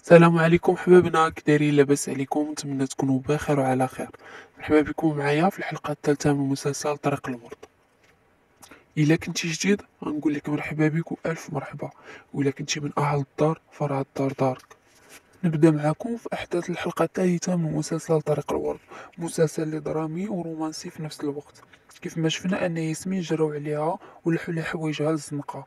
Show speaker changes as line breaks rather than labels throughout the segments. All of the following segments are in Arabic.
السلام عليكم حبابنا، كي دايرين؟ لاباس عليكم؟ نتمنى تكونوا بخير وعلى خير. مرحبا بكم معايا في الحلقه الثالثه من مسلسل طريق الورد. الا كنتي جديد غنقول لك مرحبا بك والف مرحبا، وإلا كنتي من اهل الدار فراه الدار دارك. نبدا معكم في احداث الحلقه الثالثه من مسلسل طريق الورد، مسلسل اللي درامي ورومانسي في نفس الوقت. كيف ما شفنا ان ياسمين جراو عليها ولحوا لها حوايجها للزنقه.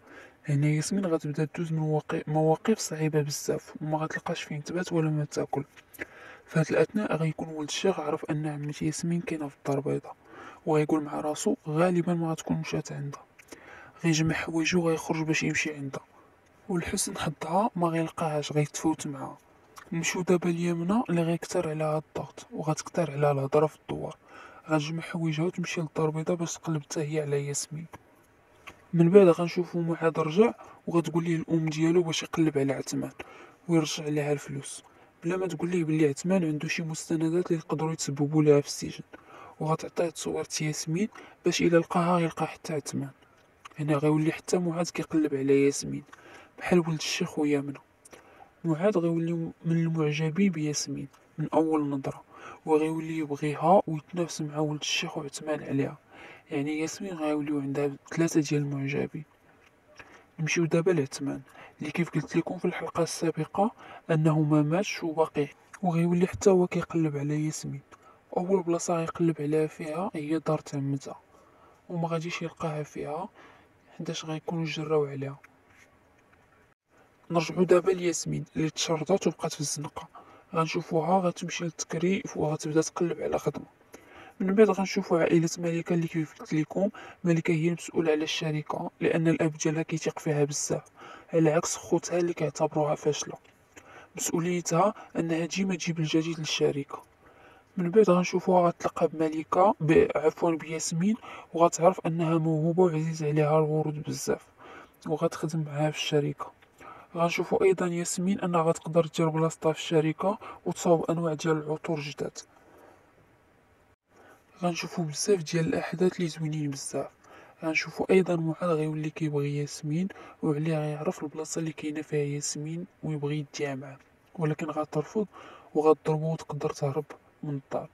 هنا ياسمين غتبدا دوز من مواقف صعيبه بزاف، وما غتلقاش فين تبات ولا ما تاكل. في هاد الاثناء غيكون ولد الشيخ عرف ان عمتي ياسمين كاينه في الدار البيضاء، وغيقول مع راسو غالبا ما غتكون مشات عندها. غيجمع حوايجو وغيخرج باش يمشي عندها، ولحسن حظها ما غيلقاهاش، غيتفوت معاها. نمشيو دابا ليمنى اللي غيكتر عليها الضغط وغتكتر عليها الهضره في الدوار. غتجمع حوايجها وتمشي للدار البيضاء باش تقلب حتى هي على ياسمين. من بعد غنشوفو معاد رجع وغتقول ليه الام ديالو باش يقلب على عثمان ويرجع ليها الفلوس، بلا ما تقول ليه بلي عثمان عنده شي مستندات اللي يقدروا يتسببوا لها في السجن. وغتعطيه تصويره ياسمين باش الا لقاها يلقى حتى عثمان. هنا غيولي حتى معاد كيقلب على ياسمين بحال ولد الشيخ ويامنه. معاد غيولي من المعجبين بياسمين من اول نظره، وغيولي يبغيها ويتنافس مع ولد الشيخ وعثمان عليها. يعني ياسمين غيوليو عندها ثلاثه ديال المعجبين. نمشيو دابا لعثمان اللي كيف قلت لكم في الحلقه السابقه انه ما ماتش وباقي، وغيولي حتى هو كيقلب على ياسمين. اول بلاصه غيقلب عليها فيها هي دار عمتها، وما غاديش يلقاها فيها حيتاش غيكونوا جراو عليها. نرجعوا دابا لياسمين اللي تشرطات وبقات في الزنقه. غنشوفوها غتمشي للتكريف وغتبدا تقلب على خدمه. من بعد غنشوفوا عائلة ملكة اللي كيف قلت لكم. ملكة هي المسؤولة على الشركة لأن الأب ديالها كيثيق فيها بزاف، على عكس خوتها اللي كيعتبروها فاشلة. مسؤوليتها أنها ديما تجيب الجديد للشركة. من بعد غنشوفوها غتلقى بملكة عفوا بياسمين، وغتعرف أنها موهوبة وعزيز عليها الورود بزاف، وغتخدم معاها في الشركة. غنشوفو أيضا ياسمين أنها غتقدر دير بلاصتها في الشركة وتصاوب أنواع ديال العطور جداد. غنشوفو بزاف ديال الاحداث اللي زوينين بزاف. غنشوفو ايضا معاذ غيولي كيبغي ياسمين، وعليه غيعرف البلاصه اللي كاينه فيها ياسمين ويبغي يديها معاه، ولكن غترفض وغتضربو وتقدر تهرب من الدار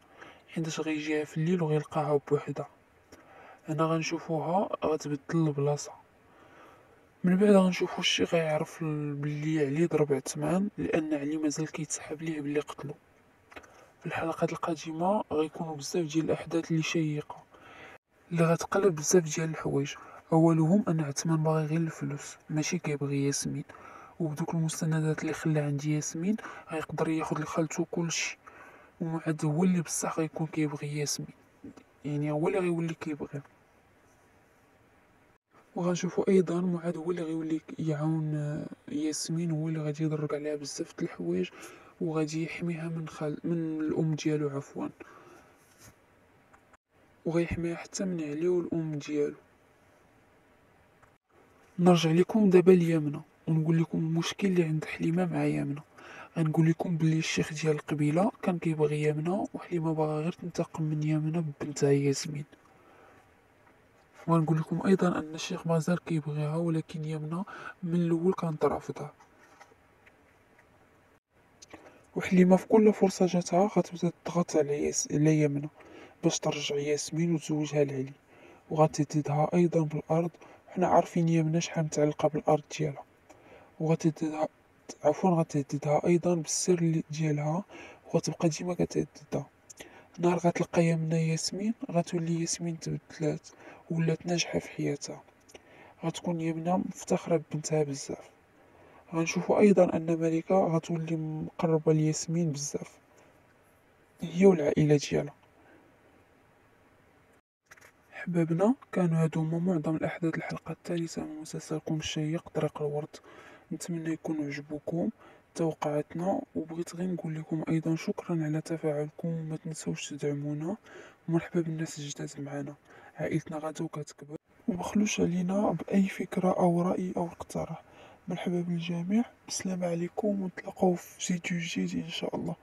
حيتاش غيجيها في الليل وغيلقاها بوحدها. هنا غنشوفوها غتبدل البلاصه. من بعد غنشوفو الشي غيعرف بلي علي ضرب عثمان لان علي مازال كيتسحب ليه بلي قتلو. في الحلقات القادمه غيكونوا بزاف ديال الاحداث اللي شيقه اللي غتقلب بزاف ديال الحوايج. اولهم ان عثمان باغي غير الفلوس ماشي كيبغي ياسمين، وبدوك المستندات اللي خلى عند ياسمين غيقدر ياخد لخالتو كلشي. ومعاد هو اللي بصح غيكون كيبغي ياسمين، يعني هو اللي غيولي كيبغي. وغنشوفو ايضا معاد هو اللي غيولي يعاون ياسمين، هو اللي غادي يضرب عليها بزاف د الحوايج وغادي يحميها من الام ديالو عفوا، وغيحميها حتى من علي والام ديالو. نرجع لكم دابا ليامنة ونقول لكم المشكل اللي عند حليمة مع يامنة. غنقول لكم بلي الشيخ ديال القبيلة كان كيبغي يامنة، وحليمة باغا غير تنتقم من يامنة ببنتها ياسمين. وغنقول لكم ايضا ان الشيخ مازال كيبغيها، ولكن يامنة من الاول كانت رافضة. وحليمة في كل فرصة جاتها غتبدا تضغط على يامنة باش ترجع ياسمين وتزوجها لعلي، وغتهددها ايضا بالارض. حنا عارفين يامنة شحال متعلقة بالارض ديالها. وغتهددها غتهددها ايضا بالسر ديالها، وغتبقى ديما كتهددها. نهار غتلقى يامنة ياسمين غتولي ياسمين تبدلات ولات ناجحة في حياتها. غتكون يامنة مفتخرة ببنتها بزاف. غنشوفو ايضا ان ملكة غتولي مقربة لياسمين بزاف، هي والعائلة ديالها. حبابنا، كانوا هادو هما معظم الاحداث الحلقة الثالثة من مسلسلكم الشيق طريق الورد. نتمنى يكونوا عجبوكم توقعاتنا، وبغيت غير نقول لكم ايضا شكرا على تفاعلكم، وما تنسوش تدعمونا. ومرحبا بالناس الجداد معنا، عائلتنا غادو كتكبر. وبخلوش علينا باي فكرة او رأي او اقتراح. مرحبا بالجميع، بسلام عليكم، ونتلاقاو في فيديو جديد ان شاء الله.